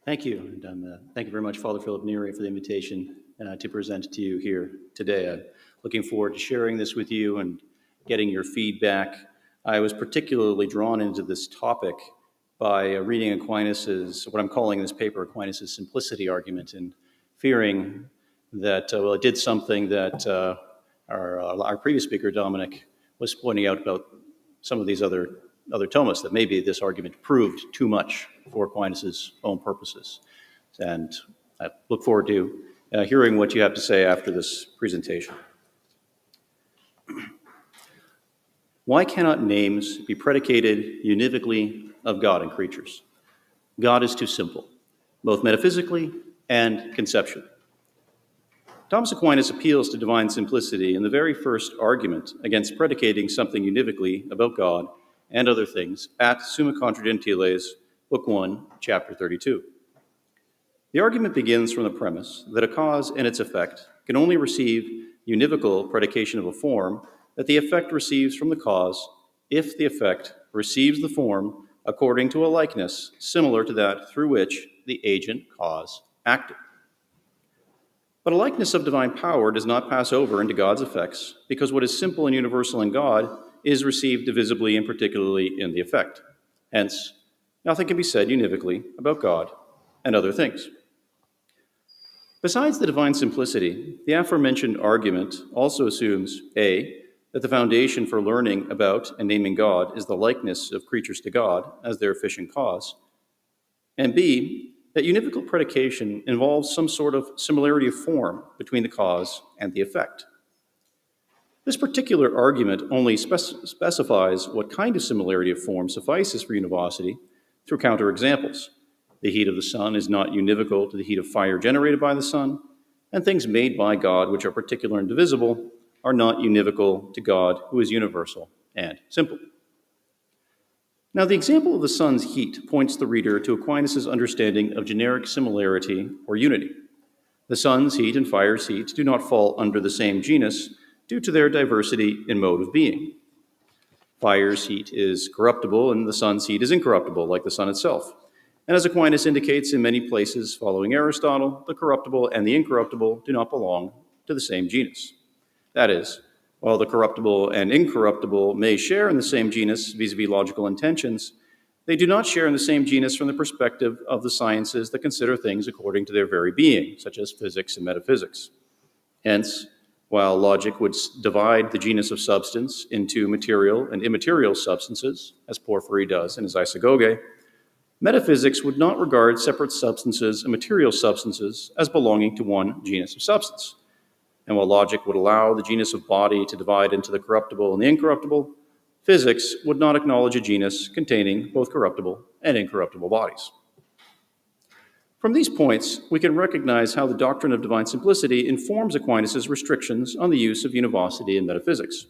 Thank you. And thank you very much, Father Philip Neri, for the invitation to present to you here today. I'm looking forward to sharing this with you and getting your feedback. I was particularly drawn into this topic by reading Aquinas' what I'm calling in this paper, Aquinas' simplicity argument, and fearing that, it did something that our previous speaker, Domenic, was pointing out about some of these other Thomists, that maybe this argument proved too much for Aquinas' own purposes. And I look forward to hearing what you have to say after this presentation. Why cannot names be predicated univocally of God and creatures? God is too simple, both metaphysically and conceptually. Thomas Aquinas appeals to divine simplicity in the very first argument against predicating something univocally about God and other things at Summa Contra Gentiles, Book 1, Chapter 32. The argument begins from the premise that a cause and its effect can only receive univocal predication of a form that the effect receives from the cause if the effect receives the form according to a likeness similar to that through which the agent cause acted. But a likeness of divine power does not pass over into God's effects, because what is simple and universal in God is received divisibly and particularly in the effect. Hence, nothing can be said univocally about God and other things. Besides the divine simplicity, the aforementioned argument also assumes A, that the foundation for learning about and naming God is the likeness of creatures to God as their efficient cause, and B, that univocal predication involves some sort of similarity of form between the cause and the effect. This particular argument only specifies what kind of similarity of form suffices for univocity through counterexamples. The heat of the sun is not univocal to the heat of fire generated by the sun, and things made by God which are particular and divisible are not univocal to God who is universal and simple. Now, the example of the sun's heat points the reader to Aquinas' understanding of generic similarity or unity. The sun's heat and fire's heat do not fall under the same genus due to their diversity in mode of being. Fire's heat is corruptible and the sun's heat is incorruptible, like the sun itself. And as Aquinas indicates in many places following Aristotle, the corruptible and the incorruptible do not belong to the same genus. That is, while the corruptible and incorruptible may share in the same genus vis-a-vis logical intentions, they do not share in the same genus from the perspective of the sciences that consider things according to their very being, such as physics and metaphysics. Hence, while logic would divide the genus of substance into material and immaterial substances, as Porphyry does in his Isagoge, metaphysics would not regard separate substances and material substances as belonging to one genus of substance. And while logic would allow the genus of body to divide into the corruptible and the incorruptible, physics would not acknowledge a genus containing both corruptible and incorruptible bodies. From these points, we can recognize how the doctrine of divine simplicity informs Aquinas' restrictions on the use of univocity in metaphysics.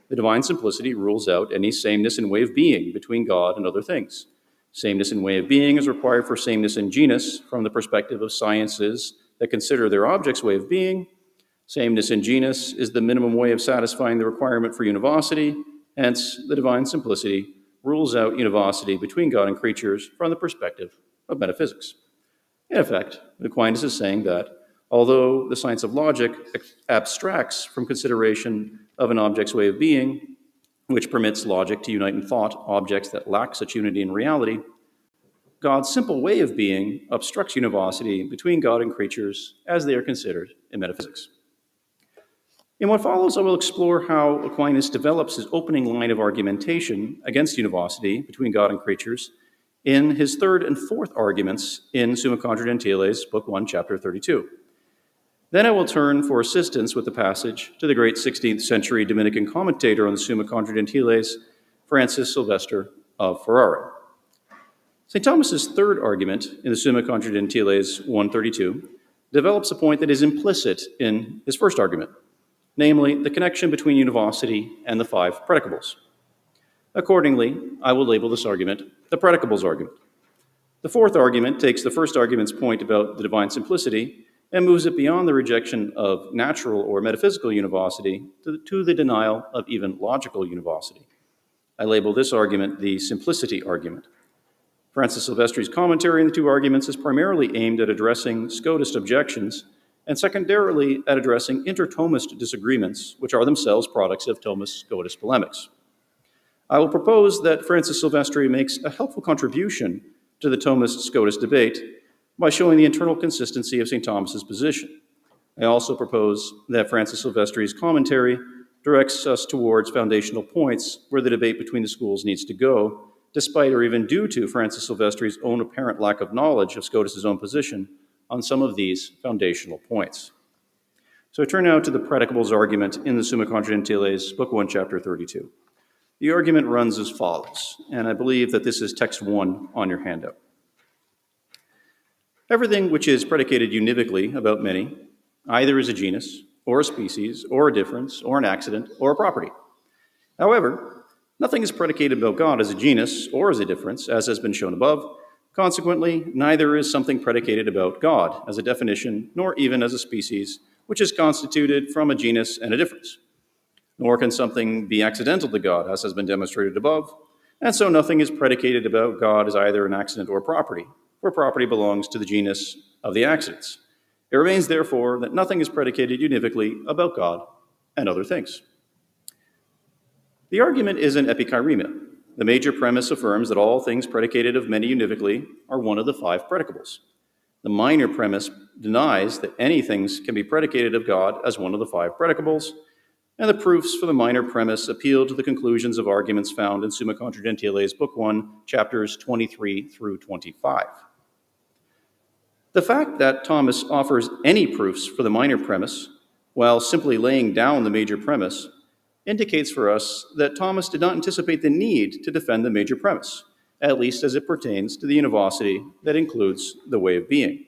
The divine simplicity rules out any sameness in way of being between God and other things. Sameness in way of being is required for sameness in genus from the perspective of sciences that consider their object's way of being. Sameness in genus is the minimum way of satisfying the requirement for univocity. Hence, the divine simplicity rules out univocity between God and creatures from the perspective of metaphysics. In effect, Aquinas is saying that although the science of logic abstracts from consideration of an object's way of being, which permits logic to unite in thought objects that lack such unity in reality, God's simple way of being obstructs univocity between God and creatures as they are considered in metaphysics. In what follows, I will explore how Aquinas develops his opening line of argumentation against univocity between God and creatures in his third and fourth arguments in Summa Contra Gentiles, Book 1, Chapter 32. Then I will turn for assistance with the passage to the great 16th century Dominican commentator on the Summa Contra Gentiles, Francis Sylvester of Ferrara. St. Thomas's third argument in the Summa Contra Gentiles 132 develops a point that is implicit in his first argument, namely the connection between univocity and the five predicables. Accordingly, I will label this argument the predicables argument. The fourth argument takes the first argument's point about the divine simplicity and moves it beyond the rejection of natural or metaphysical univocity to the denial of even logical univocity. I label this argument the simplicity argument. Francis Silvestri's commentary on the two arguments is primarily aimed at addressing Scotist objections and secondarily at addressing inter-Thomist disagreements, which are themselves products of Thomist-Scotist polemics. I will propose that Francis Silvestri makes a helpful contribution to the Thomist-Scotist debate by showing the internal consistency of St. Thomas's position. I also propose that Francis Silvestri's commentary directs us towards foundational points where the debate between the schools needs to go, despite or even due to Francis Silvestri's own apparent lack of knowledge of Scotus's own position on some of these foundational points. So I turn now to the predicables argument in the Summa Contra Gentiles, Book 1, Chapter 32. The argument runs as follows, and I believe that this is text 1 on your handout. Everything which is predicated univocally about many, either is a genus, or a species, or a difference, or an accident, or a property. However, nothing is predicated about God as a genus or as a difference, as has been shown above. Consequently, neither is something predicated about God as a definition, nor even as a species, which is constituted from a genus and a difference. Nor can something be accidental to God, as has been demonstrated above, and so nothing is predicated about God as either an accident or property, where property belongs to the genus of the accidents. It remains, therefore, that nothing is predicated univocally about God and other things. The argument is an epikairema. The major premise affirms that all things predicated of many univocally are one of the 5 predicables. The minor premise denies that any things can be predicated of God as one of the 5 predicables, and the proofs for the minor premise appeal to the conclusions of arguments found in Summa Contra Gentiles, Book 1, chapters 23 through 25. The fact that Thomas offers any proofs for the minor premise, while simply laying down the major premise, indicates for us that Thomas did not anticipate the need to defend the major premise, at least as it pertains to the univocity that includes the way of being.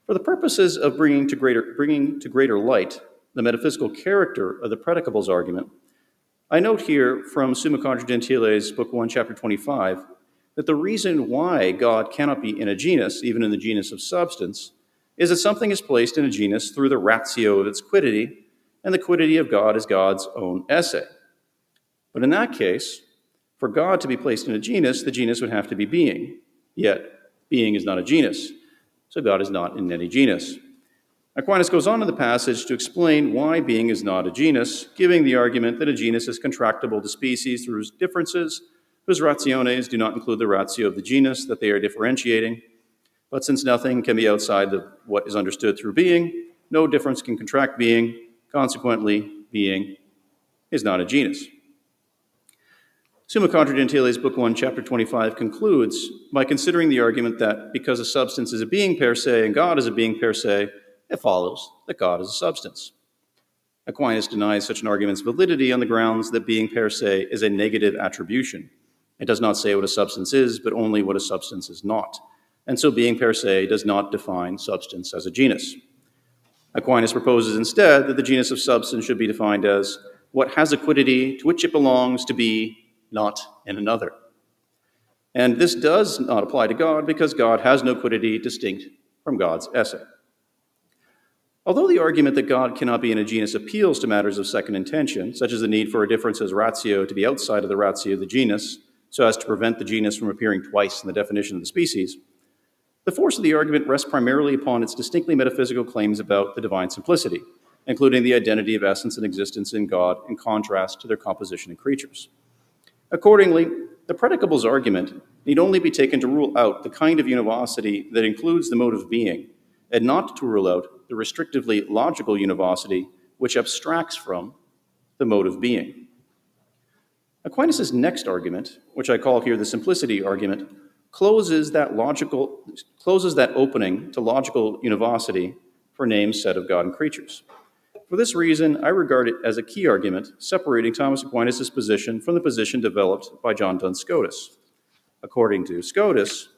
For the purposes of bringing to greater light the metaphysical character of the predicables argument, I note here from Summa Contra Gentiles, Book 1, Chapter 25, that the reason why God cannot be in a genus, even in the genus of substance, is that something is placed in a genus through the ratio of its quiddity, and the quiddity of God is God's own esse. But in that case, for God to be placed in a genus, the genus would have to be being. Yet, being is not a genus, so God is not in any genus. Aquinas goes on in the passage to explain why being is not a genus, giving the argument that a genus is contractible to species through differences, whose rationes do not include the ratio of the genus that they are differentiating. But since nothing can be outside of what is understood through being, no difference can contract being. Consequently, being is not a genus. Summa Contra Gentiles, Book 1, Chapter 25 concludes by considering the argument that because a substance is a being per se and God is a being per se, it follows that God is a substance. Aquinas denies such an argument's validity on the grounds that being per se is a negative attribution. It does not say what a substance is, but only what a substance is not. And so being per se does not define substance as a genus. Aquinas proposes instead that the genus of substance should be defined as what has a quiddity to which it belongs to be not in another. And this does not apply to God because God has no quiddity distinct from God's esse. Although the argument that God cannot be in a genus appeals to matters of second intention, such as the need for a difference as ratio to be outside of the ratio of the genus, so as to prevent the genus from appearing twice in the definition of the species, the force of the argument rests primarily upon its distinctly metaphysical claims about the divine simplicity, including the identity of essence and existence in God in contrast to their composition in creatures. Accordingly, the predicables argument need only be taken to rule out the kind of univocity that includes the mode of being, and not to rule out the restrictively logical univocity which abstracts from the mode of being. Aquinas' next argument, which I call here the simplicity argument, closes that opening to logical univocity for names said of God and creatures. For this reason, I regard it as a key argument separating Thomas Aquinas' position from the position developed by John Duns Scotus. According to Scotus,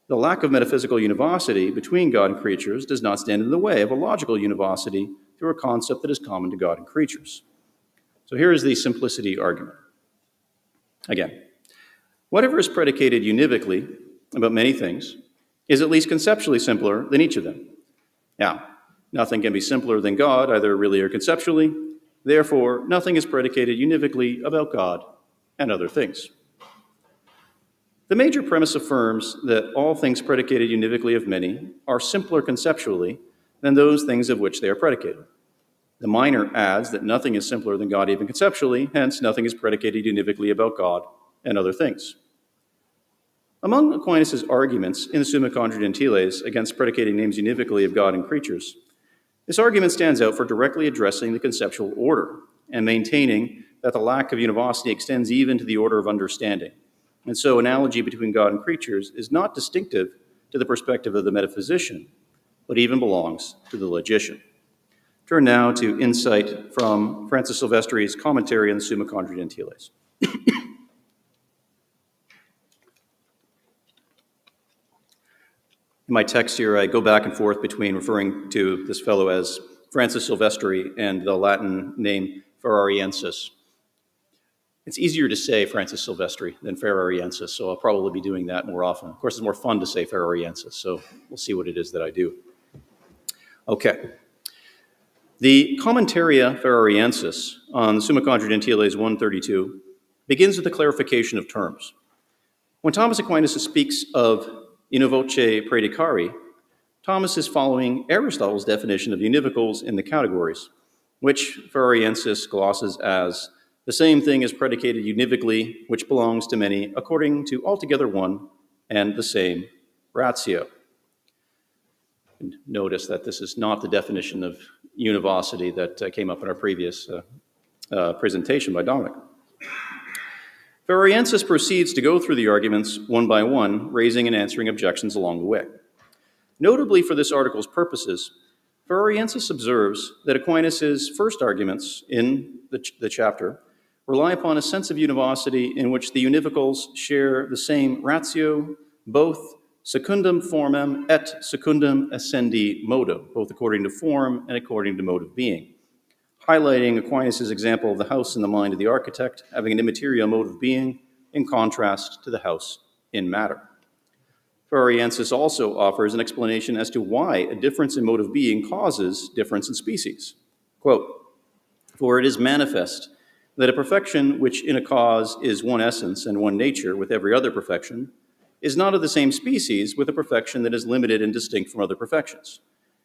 the lack of metaphysical univocity between God and creatures does not stand in the way of a logical univocity through a concept that is common to God and creatures. So here is the simplicity argument. Again, whatever is predicated univocally about many things is at least conceptually simpler than each of them. Now, nothing can be simpler than God, either really or conceptually. Therefore, nothing is predicated univocally about God and other things. The major premise affirms that all things predicated univocally of many are simpler conceptually than those things of which they are predicated. The minor adds that nothing is simpler than God even conceptually, hence nothing is predicated univocally about God and other things. Among Aquinas' arguments in the Summa Contra Gentiles against predicating names univocally of God and creatures, this argument stands out for directly addressing the conceptual order and maintaining that the lack of univocity extends even to the order of understanding. And so analogy between God and creatures is not distinctive to the perspective of the metaphysician, but even belongs to the logician. Turn now to insight from Francis Silvestri's commentary on the Summa Contra Gentiles. In my text here, I go back and forth between referring to this fellow as Francis Silvestri and the Latin name Ferrariensis. It's easier to say Francis Silvestri than Ferrariensis, so I'll probably be doing that more often. Of course, it's more fun to say Ferrariensis, so we'll see what it is that I do. Okay. The Commentaria Ferrariensis on Summa Contra Gentiles 132 begins with a clarification of terms. When Thomas Aquinas speaks of univoce predicari, Thomas is following Aristotle's definition of univocals in the categories, which Ferrariensis glosses as the same thing is predicated univocally, which belongs to many, according to altogether one and the same ratio. And notice that this is not the definition of univocity that came up in our previous presentation by Domenic. Ferrariensis proceeds to go through the arguments one by one, raising and answering objections along the way. Notably for this article's purposes, Ferrariensis observes that Aquinas' first arguments in the chapter rely upon a sense of univocity in which the univocals share the same ratio, both secundum formam et secundum essendi modo, both according to form and according to mode of being, highlighting Aquinas' example of the house in the mind of the architect having an immaterial mode of being in contrast to the house in matter. Ferrariensis also offers an explanation as to why a difference in mode of being causes difference in species. Quote, "For it is manifest that a perfection which in a cause is one essence and one nature with every other perfection is not of the same species with a perfection that is limited and distinct from other perfections.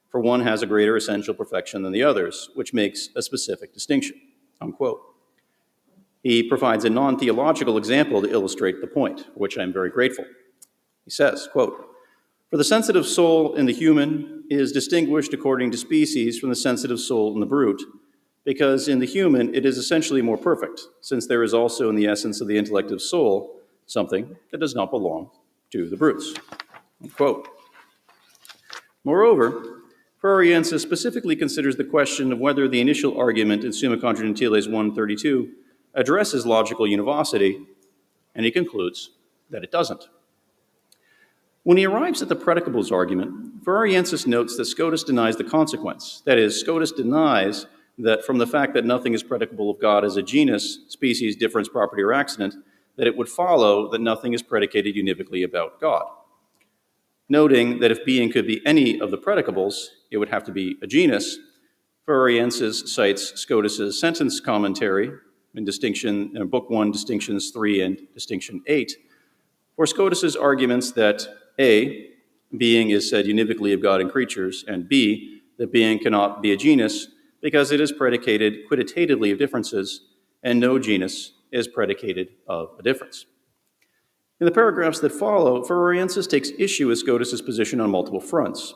For one has a greater essential perfection than the others, which makes a specific distinction." Unquote. He provides a non-theological example to illustrate the point, for which I am very grateful. He says, quote, "For the sensitive soul in the human is distinguished according to species from the sensitive soul in the brute, because in the human it is essentially more perfect, since there is also in the essence of the intellective soul something that does not belong to the brutes." Unquote. Moreover, Ferrariensis specifically considers the question of whether the initial argument in Summa Contra Gentiles 132 addresses logical univocity, and he concludes that it doesn't. When he arrives at the predicables argument, Ferrariensis notes that Scotist denies the consequence. That is, Scotist denies that from the fact that nothing is predicable of God as a genus, species, difference, property, or accident, that it would follow that nothing is predicated univocally about God. Noting that if being could be any of the predicables, it would have to be a genus, Ferrariensis cites Scotus' sentence commentary in Book 1, Distinctions 3 and Distinction 8, for Scotus' arguments that A, being is said univocally of God and creatures, and B, that being cannot be a genus because it is predicated quantitatively of differences, and no genus is predicated of a difference. In the paragraphs that follow, Ferrariensis takes issue with Scotus' position on multiple fronts.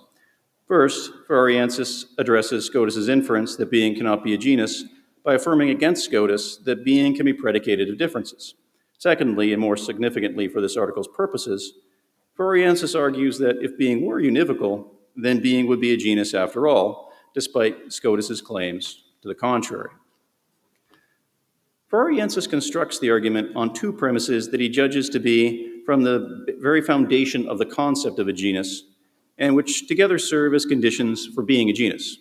First, Ferrariensis addresses Scotus' inference that being cannot be a genus by affirming against Scotus that being can be predicated of differences. Secondly, and more significantly for this article's purposes, Ferrariensis argues that if being were univocal, then being would be a genus after all, despite Scotus' claims to the contrary. Ferrariensis constructs the argument on two premises that he judges to be from the very foundation of the concept of a genus, and which together serve as conditions for being a genus.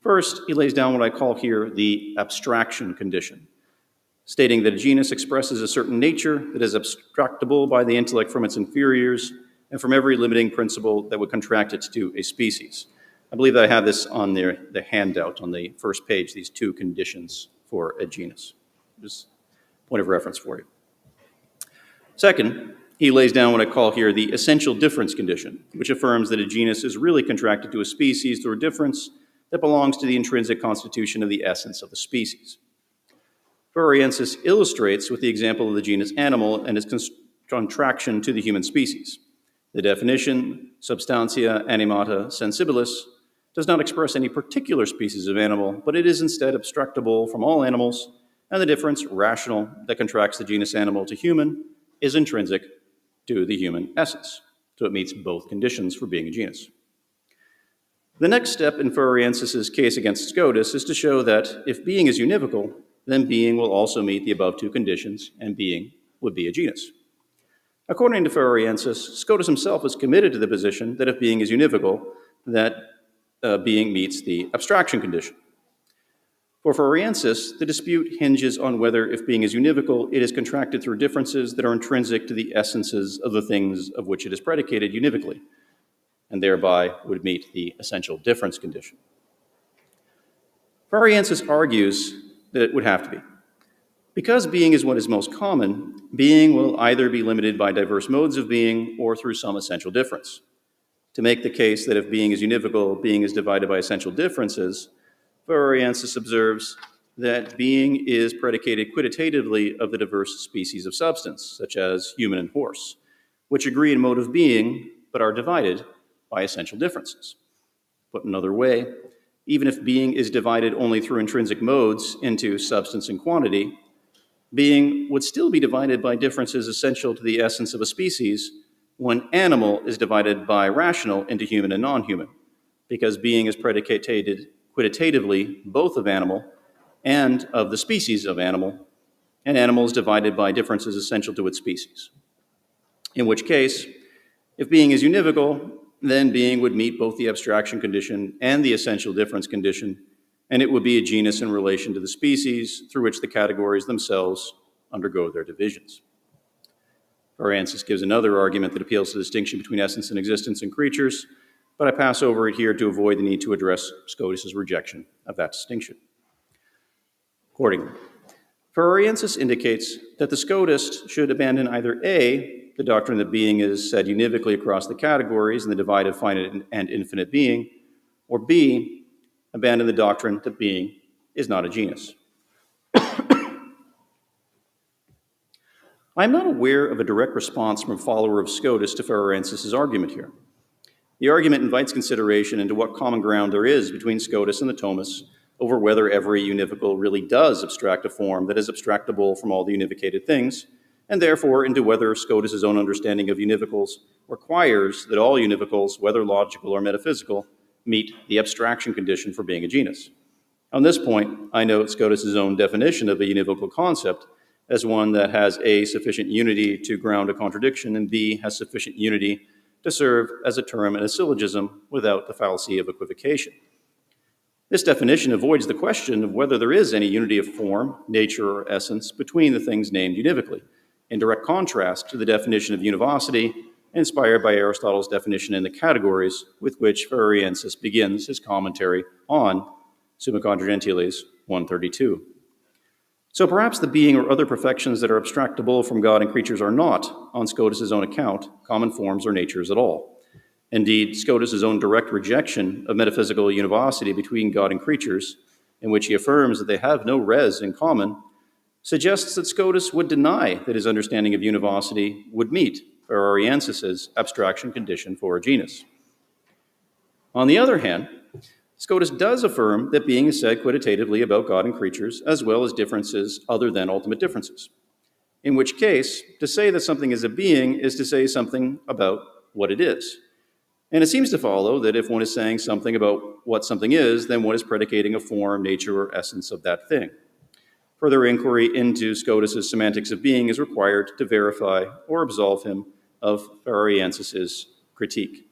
First, he lays down what I call here the abstraction condition, stating that a genus expresses a certain nature that is abstractable by the intellect from its inferiors and from every limiting principle that would contract it to a species. I believe that I have this on the handout on the first page, these two conditions for a genus. Just a point of reference for you. Second, He lays down what I call here the essential difference condition, which affirms that a genus is really contracted to a species through a difference that belongs to the intrinsic constitution of the essence of the species. Ferrariensis illustrates with the example of the genus animal and its contraction to the human species. The definition, substantia animata sensibilis, does not express any particular species of animal, but it is instead abstractable from all animals, and the difference, rational, that contracts the genus animal to human, is intrinsic to the human essence. So it meets both conditions for being a genus. The next step in Ferrariensis' case against Scotist is to show that if being is univocal, then being will also meet the above two conditions, and being would be a genus. According to Ferrariensis, Scotist himself is committed to the position that if being is univocal, that being meets the abstraction condition. For Ferrariensis, the dispute hinges on whether, if being is univocal, it is contracted through differences that are intrinsic to the essences of the things of which it is predicated univocally, and thereby would meet the essential difference condition. Ferrariensis argues that it would have to be. Because being is what is most common, being will either be limited by diverse modes of being or through some essential difference. To make the case that if being is univocal, being is divided by essential differences, Ferrariensis observes that being is predicated quantitatively of the diverse species of substance, such as human and horse, which agree in mode of being, but are divided by essential differences. Put another way, even if being is divided only through intrinsic modes into substance and quantity, being would still be divided by differences essential to the essence of a species when animal is divided by rational into human and non-human, because being is predicated quantitatively both of animal and of the species of animal, and animal is divided by differences essential to its species. In which case, if being is univocal, then being would meet both the abstraction condition and the essential difference condition, and it would be a genus in relation to the species through which the categories themselves undergo their divisions. Ferrariensis gives another argument that appeals to the distinction between essence and existence in creatures, but I pass over it here to avoid the need to address Scotist's rejection of that distinction. Accordingly, Ferrariensis indicates that the Scotist should abandon either A, the doctrine that being is said univocally across the categories in the divide of finite and infinite being, or B, abandon the doctrine that being is not a genus. I am not aware of a direct response from a follower of Scotist to Ferrariensis' argument here. The argument invites consideration into what common ground there is between Scotist and the Thomists over whether every univocal really does abstract a form that is abstractable from all the univocated things, and therefore into whether Scotist's own understanding of univocals requires that all univocals, whether logical or metaphysical, meet the abstraction condition for being a genus. On this point, I note Scotist's own definition of a univocal concept as one that has A, sufficient unity to ground a contradiction, and B, has sufficient unity to serve as a term in a syllogism without the fallacy of equivocation. This definition avoids the question of whether there is any unity of form, nature, or essence between the things named univocally, in direct contrast to the definition of univocity inspired by Aristotle's definition in the categories with which Ferrariensis begins his commentary on Summa Contra Gentiles 132. So perhaps the being or other perfections that are abstractable from God and creatures are not, on Scotist's own account, common forms or natures at all. Indeed, Scotist's own direct rejection of metaphysical univocity between God and creatures, in which he affirms that they have no res in common, suggests that Scotist would deny that his understanding of univocity would meet Ferrariensis' abstraction condition for a genus. On the other hand, Scotist does affirm that being is said quantitatively about God and creatures, as well as differences other than ultimate differences. In which case, to say that something is a being is to say something about what it is. And it seems to follow that if one is saying something about what something is, then one is predicating a form, nature, or essence of that thing. Further inquiry into Scotist's semantics of being is required to verify or absolve him of Ferrariensis' critique.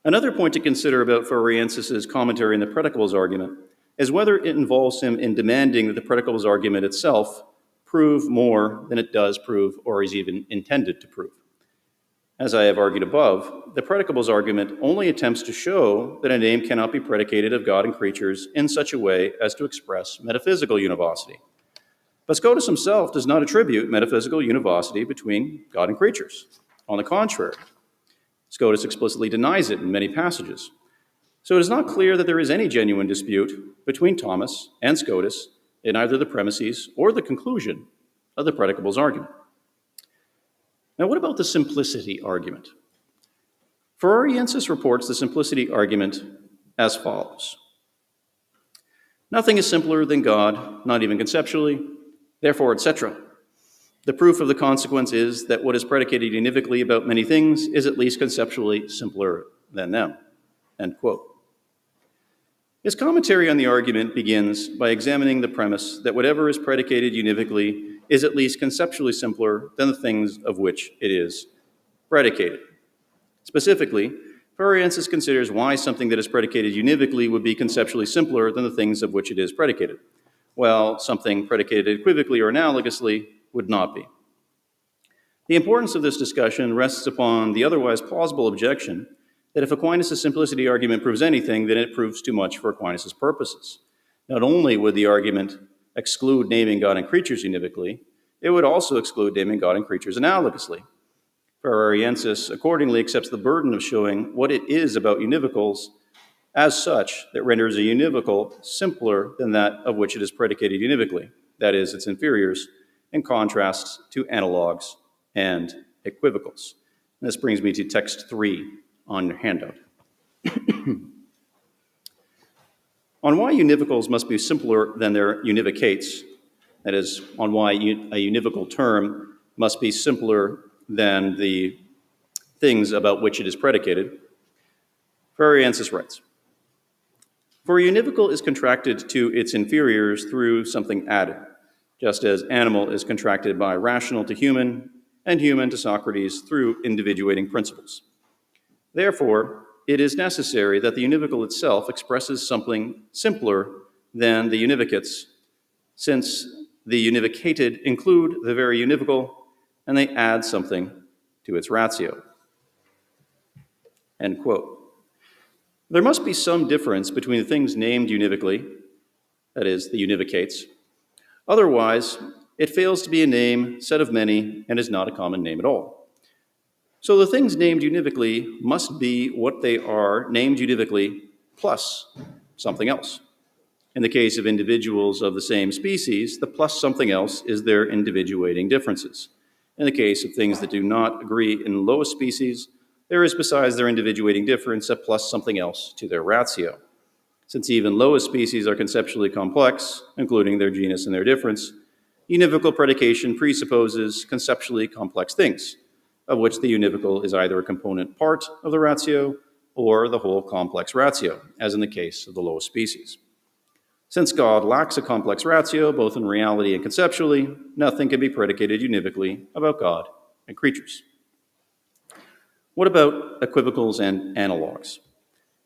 Another point to consider about Ferrariensis' commentary in the predicables argument is whether it involves him in demanding that the predicables argument itself prove more than it does prove or is even intended to prove. As I have argued above, the predicables argument only attempts to show that a name cannot be predicated of God and creatures in such a way as to express metaphysical univocity. But Scotus himself does not attribute metaphysical univocity between God and creatures. On the contrary, Scotus explicitly denies it in many passages. So it is not clear that there is any genuine dispute between Thomas and Scotus in either the premises or the conclusion of the predicables argument. Now, what about the simplicity argument? Ferrariensis reports the simplicity argument as follows. Nothing is simpler than God, not even conceptually, therefore, etc. The proof of the consequence is that what is predicated univocally about many things is at least conceptually simpler than them. End quote. His commentary on the argument begins by examining the premise that whatever is predicated univocally is at least conceptually simpler than the things of which it is predicated. Specifically, Ferrariensis considers why something that is predicated univocally would be conceptually simpler than the things of which it is predicated, while something predicated equivocally or analogously would not be. The importance of this discussion rests upon the otherwise plausible objection that if Aquinas' simplicity argument proves anything, then it proves too much for Aquinas' purposes. Not only would the argument exclude naming God and creatures univocally, it would also exclude naming God and creatures analogously. Ferrariensis accordingly accepts the burden of showing what it is about univocals as such that renders a univocal simpler than that of which it is predicated univocally, that is, its inferiors, in contrast to analogs and equivocals. And this brings me to text 3 on your handout. On why univocals must be simpler than their univocates, that is, on why a univocal term must be simpler than the things about which it is predicated, Ferrariensis writes, for a univocal is contracted to its inferiors through something added, just as animal is contracted by rational to human, and human to Socrates through individuating principles. Therefore, it is necessary that the univocal itself expresses something simpler than the univocates, since the univocated include the very univocal, and they add something to its ratio. End quote. There must be some difference between the things named univocally, that is, the univocates. Otherwise, it fails to be a name, set of many, and is not a common name at all. So the things named univocally must be what they are named univocally plus something else. In the case of individuals of the same species, the plus something else is their individuating differences. In the case of things that do not agree in lowest species, there is besides their individuating difference a plus something else to their ratio. Since even lowest species are conceptually complex, including their genus and their difference, univocal predication presupposes conceptually complex things, of which the univocal is either a component part of the ratio or the whole complex ratio, as in the case of the lowest species. Since God lacks a complex ratio, both in reality and conceptually, nothing can be predicated univocally about God and creatures. What about equivocals and analogs?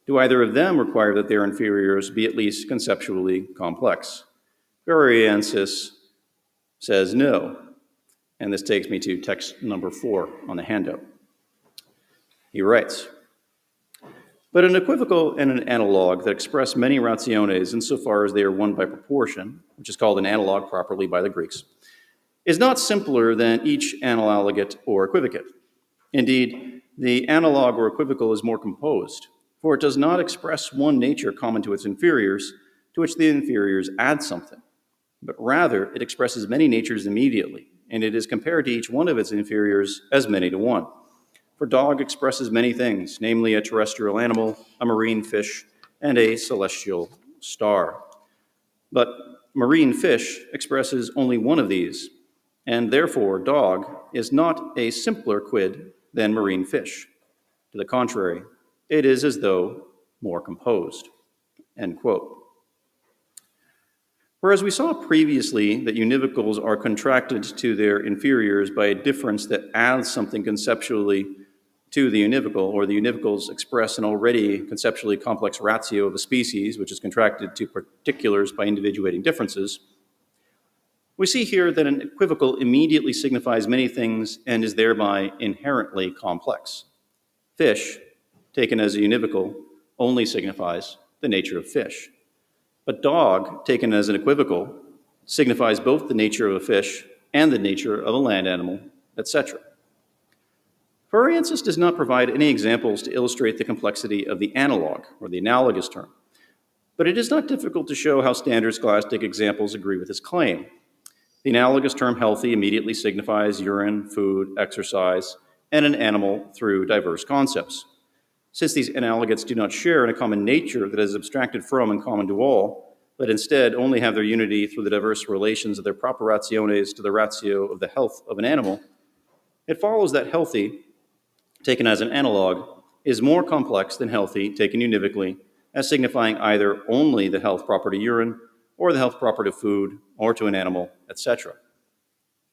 Do either of them require that their inferiors be at least conceptually complex? Ferrariensis says no, and this takes me to text number 4 on the handout. He writes, but an equivocal and an analog that express many rationes insofar as they are one by proportion, which is called an analog properly by the Greeks, is not simpler than each analogate or equivocate. Indeed, the analog or equivocal is more composed, for it does not express one nature common to its inferiors, to which the inferiors add something, but rather it expresses many natures immediately, and it is compared to each one of its inferiors as many to one. For dog expresses many things, namely a terrestrial animal, a marine fish, and a celestial star. But marine fish expresses only one of these, and therefore dog is not a simpler quid than marine fish. To the contrary, it is as though more composed. End quote. Whereas we saw previously that univocals are contracted to their inferiors by a difference that adds something conceptually to the univocal, or the univocals express an already conceptually complex ratio of a species, which is contracted to particulars by individuating differences, we see here that an equivocal immediately signifies many things and is thereby inherently complex. Fish, taken as a univocal, only signifies the nature of fish. But dog, taken as an equivocal, signifies both the nature of a fish and the nature of a land animal, etc. Ferrariensis does not provide any examples to illustrate the complexity of the analog, or the analogous term, but it is not difficult to show how standard scholastic examples agree with his claim. The analogous term healthy immediately signifies urine, food, exercise, and an animal through diverse concepts. Since these analogates do not share in a common nature that is abstracted from and common to all, but instead only have their unity through the diverse relations of their properationes to the ratio of the health of an animal, it follows that healthy, taken as an analog, is more complex than healthy, taken univocally, as signifying either only the health proper to urine, or the health proper to food, or to an animal, etc.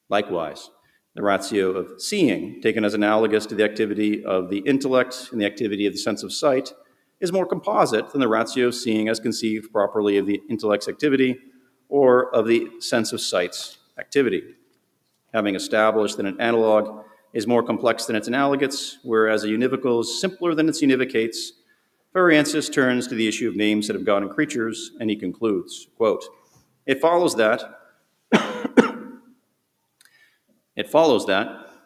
Likewise, the ratio of seeing, taken as analogous to the activity of the intellect and the activity of the sense of sight, is more composite than the ratio of seeing as conceived properly of the intellect's activity or of the sense of sight's activity. Having established that an analog is more complex than its analogates, whereas a univocal is simpler than its univocates, Ferrariensis turns to the issue of names said of God and creatures, and he concludes, quote, It follows that,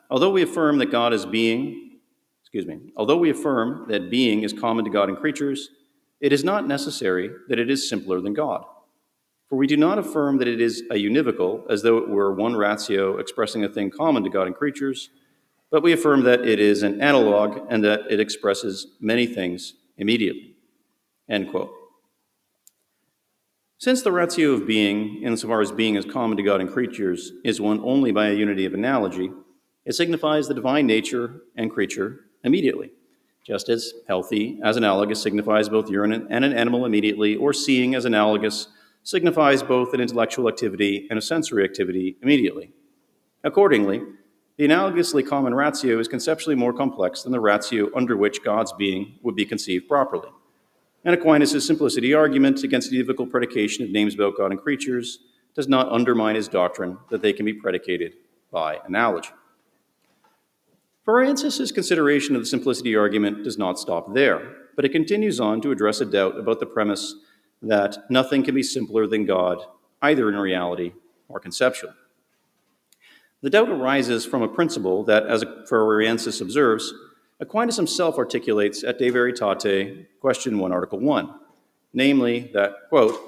although we affirm that being is common to God and creatures, it is not necessary that it is simpler than God. For we do not affirm that it is a univocal, as though it were one ratio expressing a thing common to God and creatures, but we affirm that it is an analog and that it expresses many things immediately. End quote. Since the ratio of being, insofar as being is common to God and creatures, is one only by a unity of analogy, it signifies the divine nature and creature immediately, just as healthy as analogous signifies both urine and an animal immediately, or seeing as analogous signifies both an intellectual activity and a sensory activity immediately. Accordingly, the analogously common ratio is conceptually more complex than the ratio under which God's being would be conceived properly. And Aquinas' simplicity argument against the univocal predication of names about God and creatures does not undermine his doctrine that they can be predicated by analogy. Ferrariensis' consideration of the simplicity argument does not stop there, but it continues on to address a doubt about the premise that nothing can be simpler than God, either in reality or conceptually. The doubt arises from a principle that, as Ferrariensis observes, Aquinas himself articulates at De Veritate, question 1, article 1, namely that, quote,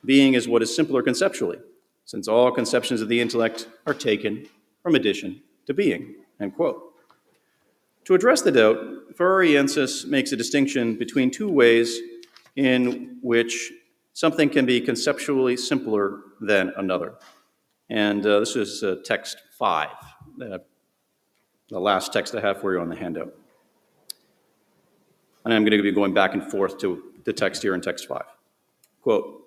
being is what is simpler conceptually, since all conceptions of the intellect are taken from addition to being, end quote. To address the doubt, Ferrariensis makes a distinction between two ways in which something can be conceptually simpler than another. And this is text 5, the last text I have for you on the handout. And I'm going to be going back and forth to the text here in text 5. Quote,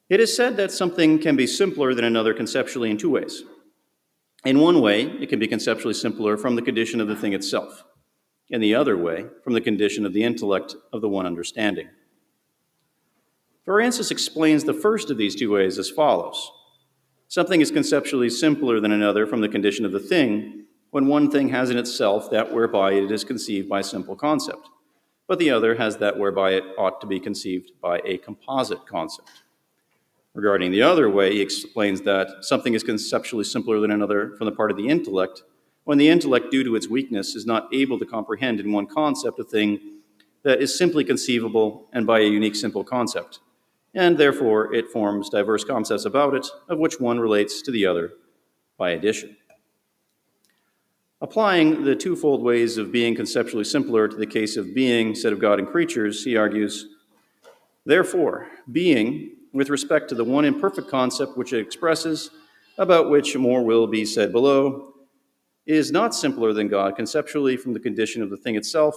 it is said that something can be simpler than another conceptually in two ways. In one way, it can be conceptually simpler from the condition of the thing itself. In the other way, from the condition of the intellect of the one understanding. Ferrariensis explains the first of these two ways as follows. Something is conceptually simpler than another from the condition of the thing when one thing has in itself that whereby it is conceived by simple concept, but the other has that whereby it ought to be conceived by a composite concept. Regarding the other way, he explains that something is conceptually simpler than another from the part of the intellect when the intellect, due to its weakness, is not able to comprehend in one concept a thing that is simply conceivable and by a unique simple concept, and therefore it forms diverse concepts about it, of which one relates to the other by addition. Applying the twofold ways of being conceptually simpler to the case of being said of God and creatures, he argues, therefore, being, with respect to the one imperfect concept which it expresses, about which more will be said below, is not simpler than God conceptually from the condition of the thing itself,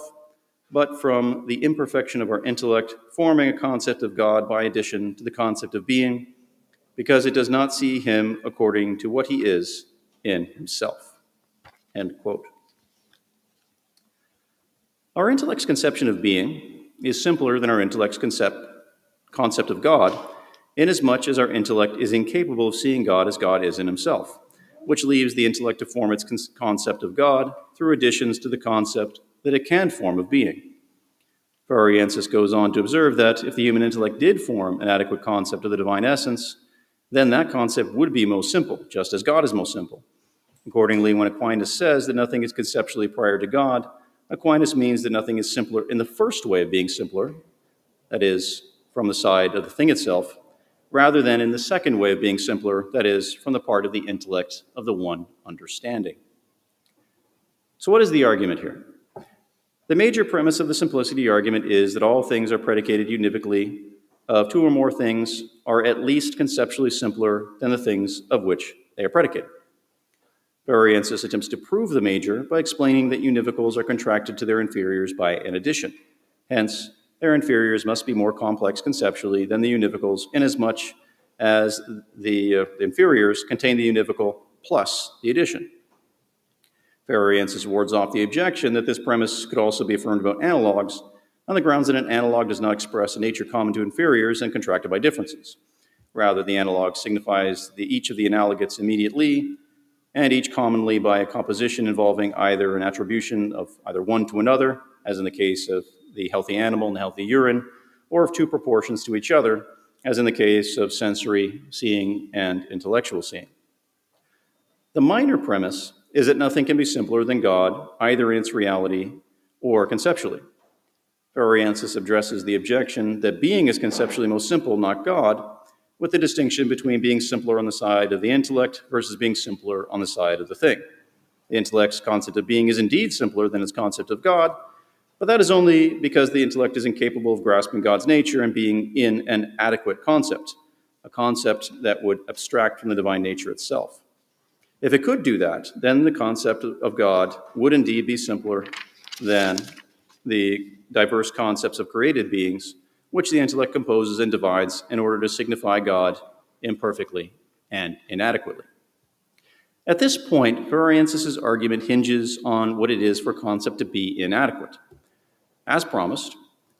but from the imperfection of our intellect, forming a concept of God by addition to the concept of being, because it does not see him according to what he is in himself. End quote. Our intellect's conception of being is simpler than our intellect's concept of God, inasmuch as our intellect is incapable of seeing God as God is in himself, which leaves the intellect to form its concept of God through additions to the concept that it can form of being. Ferrariensis goes on to observe that if the human intellect did form an adequate concept of the divine essence, then that concept would be most simple, just as God is most simple. Accordingly, when Aquinas says that nothing is conceptually prior to God, Aquinas means that nothing is simpler in the first way of being simpler, that is, from the side of the thing itself, rather than in the second way of being simpler, that is, from the part of the intellect of the one understanding. So what is the argument here? The major premise of the simplicity argument is that all things are predicated univocally of two or more things are at least conceptually simpler than the things of which they are predicated. Ferrariensis attempts to prove the major by explaining that univocals are contracted to their inferiors by an addition. Hence, their inferiors must be more complex conceptually than the univocals, inasmuch as the inferiors contain the univocal plus the addition. Ferrariensis wards off the objection that this premise could also be affirmed about analogs, on the grounds that an analog does not express a nature common to inferiors and contracted by differences. Rather, the analog signifies each of the analogates immediately, and each commonly by a composition involving either an attribution of either one to another, as in the case of the healthy animal and the healthy urine, or of two proportions to each other, as in the case of sensory seeing and intellectual seeing. The minor premise is that nothing can be simpler than God, either in its reality or conceptually. Ferrariensis addresses the objection that being is conceptually most simple, not God, with the distinction between being simpler on the side of the intellect versus being simpler on the side of the thing. The intellect's concept of being is indeed simpler than its concept of God, but that is only because the intellect is incapable of grasping God's nature and being in an adequate concept, a concept that would abstract from the divine nature itself. If it could do that, then the concept of God would indeed be simpler than the diverse concepts of created beings, which the intellect composes and divides in order to signify God imperfectly and inadequately. At this point, Ferrariensis' argument hinges on what it is for a concept to be inadequate. As promised,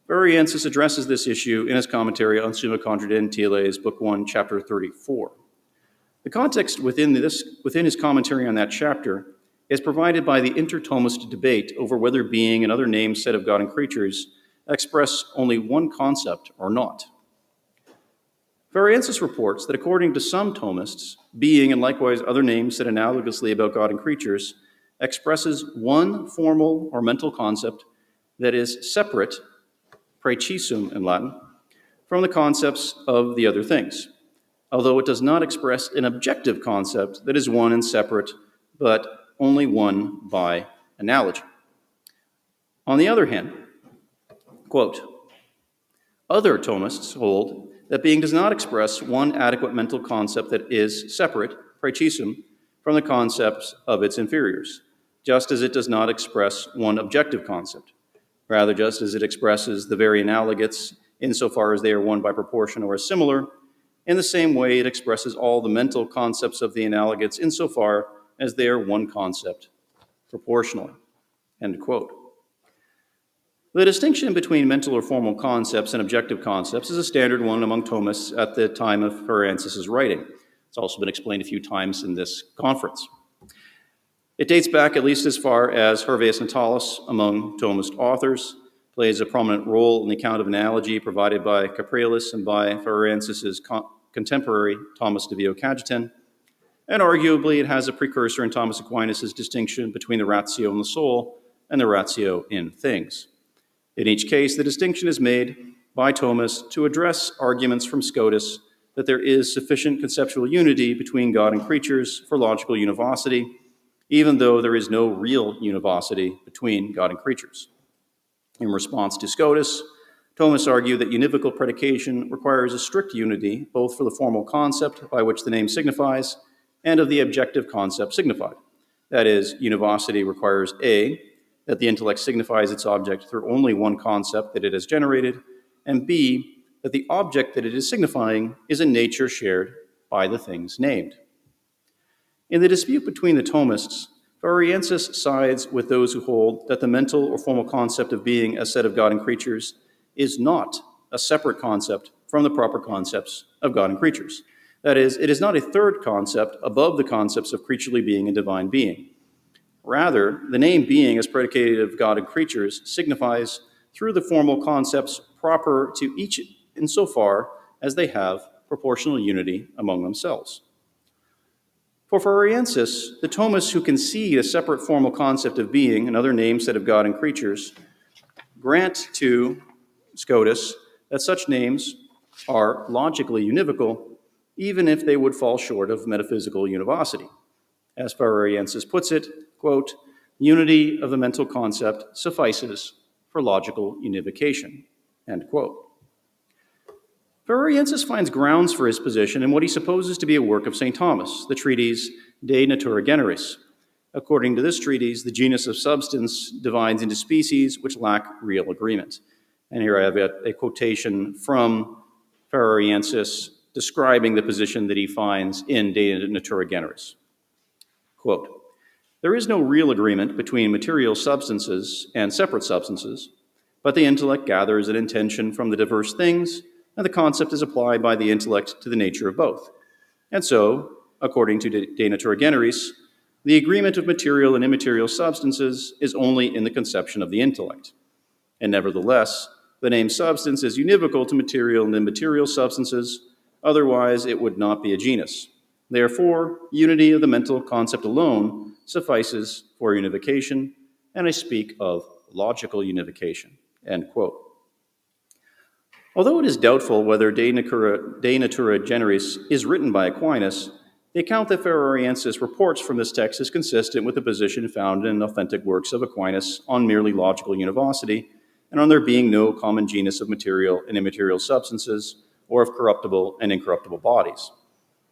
Ferrariensis addresses this issue in his commentary on Summa Contradentiles, Book 1, Chapter 34. The context within his commentary on that chapter is provided by the inter-Thomist debate over whether being and other names said of God and creatures express only one concept or not. Ferrariensis reports that according to some Thomists, being and likewise other names said analogously about God and creatures expresses one formal or mental concept that is separate, praecisum in Latin, from the concepts of the other things, although it does not express an objective concept that is one and separate, but only one by analogy. On the other hand, quote, other Thomists hold that being does not express one adequate mental concept that is separate, praecisum, from the concepts of its inferiors, just as it does not express one objective concept. Rather, just as it expresses the very analogates insofar as they are one by proportion or as similar, in the same way it expresses all the mental concepts of the analogates insofar as they are one concept proportionally. End quote. The distinction between mental or formal concepts and objective concepts is a standard one among Thomists at the time of Ferrariensis' writing. It's also been explained a few times in this conference. It dates back at least as far as Hervaeus Natalis among Thomist authors, plays a prominent role in the account of analogy provided by Capreolus and by Ferrariensis' contemporary Thomas de Vio Cajetan, and arguably it has a precursor in Thomas Aquinas' distinction between the ratio in the soul and the ratio in things. In each case, the distinction is made by Thomas to address arguments from Scotist that there is sufficient conceptual unity between God and creatures for logical univocity, even though there is no real univocity between God and creatures. In response to Scotist, Thomas argued that univocal predication requires a strict unity, both for the formal concept by which the name signifies and of the objective concept signified. That is, univocity requires A, that the intellect signifies its object through only one concept that it has generated, and B, that the object that it is signifying is a nature shared by the things named. In the dispute between the Thomists, Ferrariensis sides with those who hold that the mental or formal concept of being as said of God and creatures is not a separate concept from the proper concepts of God and creatures. That is, it is not a third concept above the concepts of creaturely being and divine being. Rather, the name being as predicated of God and creatures signifies through the formal concepts proper to each insofar as they have proportional unity among themselves. For Ferrariensis, the Thomists who concede a separate formal concept of being, another name set of God and creatures, grant to Scotus that such names are logically univocal, even if they would fall short of metaphysical univocity. As Ferrariensis puts it, quote, unity of the mental concept suffices for logical unification, end quote. Ferrariensis finds grounds for his position in what he supposes to be a work of St. Thomas, the treatise De Natura Generis. According to this treatise, the genus of substance divides into species which lack real agreement. And here I have a quotation from Ferrariensis describing the position that he finds in De Natura Generis. Quote, there is no real agreement between material substances and separate substances, but the intellect gathers an intention from the diverse things, and the concept is applied by the intellect to the nature of both. And so, according to De Natura Generis, the agreement of material and immaterial substances is only in the conception of the intellect. And nevertheless, the name substance is univocal to material and immaterial substances, otherwise it would not be a genus. Therefore, unity of the mental concept alone suffices for unification, and I speak of logical unification, end quote. Although it is doubtful whether De Natura Generis is written by Aquinas, the account that Ferrariensis reports from this text is consistent with the position found in authentic works of Aquinas on merely logical univocity and on there being no common genus of material and immaterial substances or of corruptible and incorruptible bodies.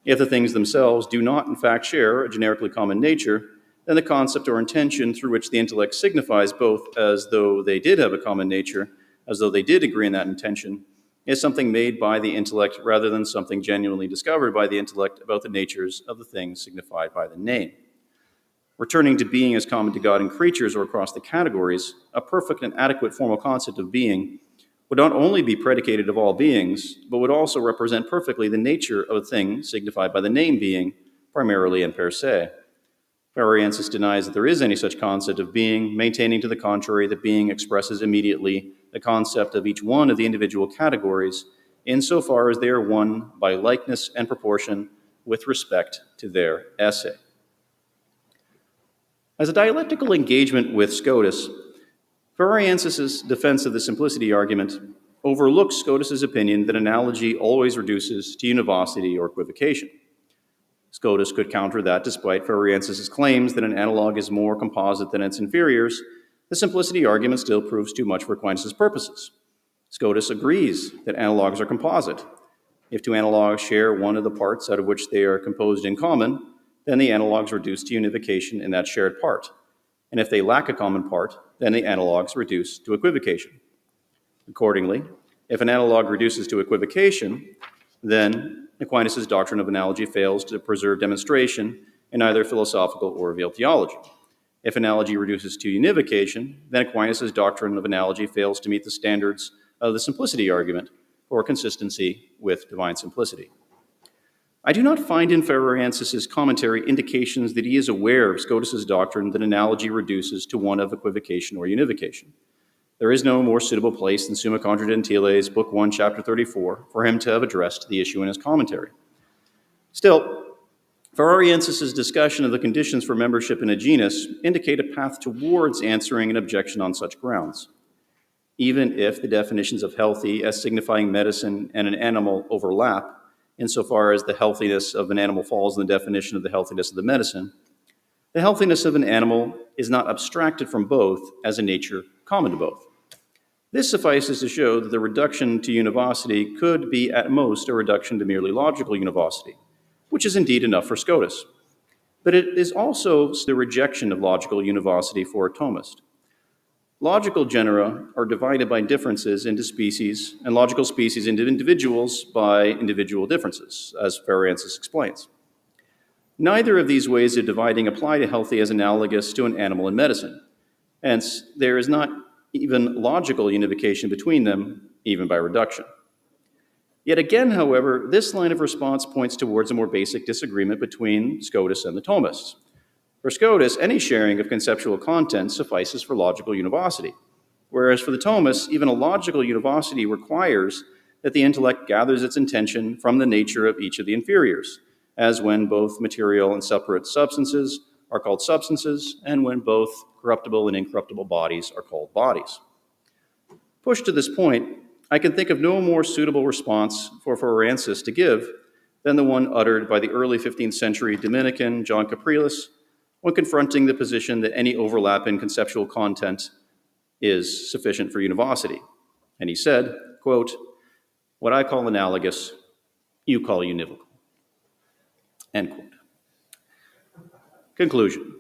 If the things themselves do not in fact share a generically common nature, then the concept or intention through which the intellect signifies both as though they did have a common nature, as though they did agree in that intention, is something made by the intellect rather than something genuinely discovered by the intellect about the natures of the things signified by the name. Returning to being as common to God and creatures or across the categories, a perfect and adequate formal concept of being would not only be predicated of all beings, but would also represent perfectly the nature of a thing signified by the name being, primarily and per se. Ferrariensis denies that there is any such concept of being, maintaining to the contrary that being expresses immediately the concept of each one of the individual categories, insofar as they are one by likeness and proportion with respect to their esse. As a dialectical engagement with Scotus, Ferrariensis' defense of the simplicity argument overlooks Scotus' opinion that analogy always reduces to univocity or equivocation. Scotus could counter that despite Ferrariensis' claims that an analog is more composite than its inferiors, the simplicity argument still proves too much for Aquinas' purposes. Scotus agrees that analogs are composite. If two analogs share one of the parts out of which they are composed in common, then the analogs reduce to unification in that shared part. And if they lack a common part, then the analogs reduce to equivocation. Accordingly, if an analog reduces to equivocation, then Aquinas' doctrine of analogy fails to preserve demonstration in either philosophical or revealed theology. If analogy reduces to unification, then Aquinas' doctrine of analogy fails to meet the standards of the simplicity argument for consistency with divine simplicity. I do not find in Ferrariensis' commentary indications that he is aware of Scotus' doctrine that analogy reduces to one of equivocation or unification. There is no more suitable place than Summa Contra Gentiles, Book 1, Chapter 34, for him to have addressed the issue in his commentary. Still, Ferrariensis' discussion of the conditions for membership in a genus indicate a path towards answering an objection on such grounds. Even if the definitions of healthy as signifying medicine and an animal overlap, insofar as the healthiness of an animal falls in the definition of the healthiness of the medicine, the healthiness of an animal is not abstracted from both as a nature common to both. This suffices to show that the reduction to univocity could be at most a reduction to merely logical univocity, which is indeed enough for Scotus. But it is also the rejection of logical univocity for a Thomist. Logical genera are divided by differences into species, and logical species into individuals by individual differences, as Ferrariensis explains. Neither of these ways of dividing apply to healthy as analogous to an animal in medicine. Hence, there is not even logical unification between them, even by reduction. Yet again, however, this line of response points towards a more basic disagreement between Scotus and the Thomists. For Scotus, any sharing of conceptual content suffices for logical univocity, whereas for the Thomists, even a logical univocity requires that the intellect gathers its intention from the nature of each of the inferiors, as when both material and separate substances are called substances, and when both corruptible and incorruptible bodies are called bodies. Pushed to this point, I can think of no more suitable response for Ferrariensis to give than the one uttered by the early 15th century Dominican John Capriles when confronting the position that any overlap in conceptual content is sufficient for univocity. And he said, quote, "What I call analogous, you call univocal." End quote. Conclusion.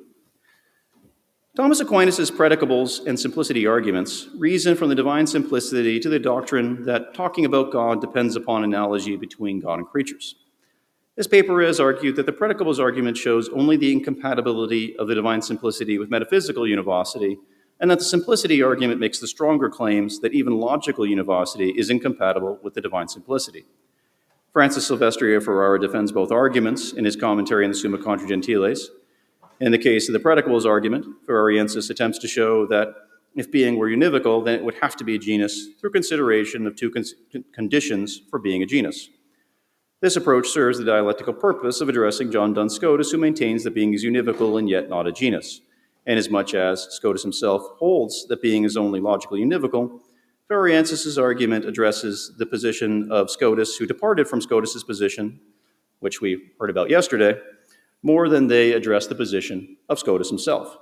Thomas Aquinas' predicables and simplicity arguments reason from the divine simplicity to the doctrine that talking about God depends upon analogy between God and creatures. This paper has argued that the predicables argument shows only the incompatibility of the divine simplicity with metaphysical univocity, and that the simplicity argument makes the stronger claims that even logical univocity is incompatible with the divine simplicity. Francis Silvestri of Ferrara defends both arguments in his commentary on the Summa Contra Gentiles. In the case of the predicables argument, Ferrariensis attempts to show that if being were univocal, then it would have to be a genus through consideration of two conditions for being a genus. This approach serves the dialectical purpose of addressing John Duns Scotus, who maintains that being is univocal and yet not a genus. And as much as Scotus himself holds that being is only logically univocal, Ferrariensis' argument addresses the position of Scotus, who departed from Scotus' position, which we heard about yesterday, more than they address the position of Scotus himself.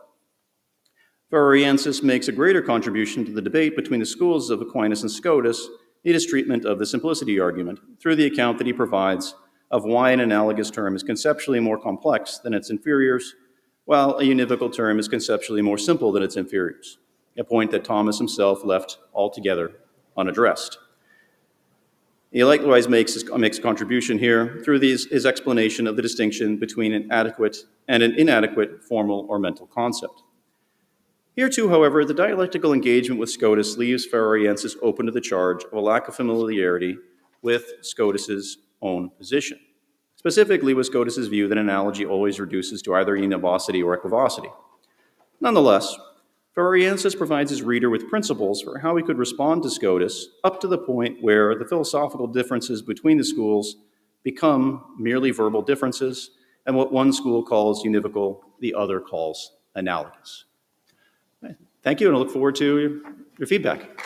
Ferrariensis makes a greater contribution to the debate between the schools of Aquinas and Scotus in his treatment of the simplicity argument through the account that he provides of why an analogous term is conceptually more complex than its inferiors, while a univocal term is conceptually more simple than its inferiors, a point that Thomas himself left altogether unaddressed. He likewise makes a contribution here through his explanation of the distinction between an adequate and an inadequate formal or mental concept. Here too, however, the dialectical engagement with Scotus leaves Ferrariensis open to the charge of a lack of familiarity with Scotus's own position, specifically with Scotus's view that analogy always reduces to either univocity or equivocity. Nonetheless, Ferrariensis provides his reader with principles for how he could respond to Scotus up to the point where the philosophical differences between the schools become merely verbal differences, and what one school calls univocal, the other calls analogous. Thank you, and I look forward to your feedback.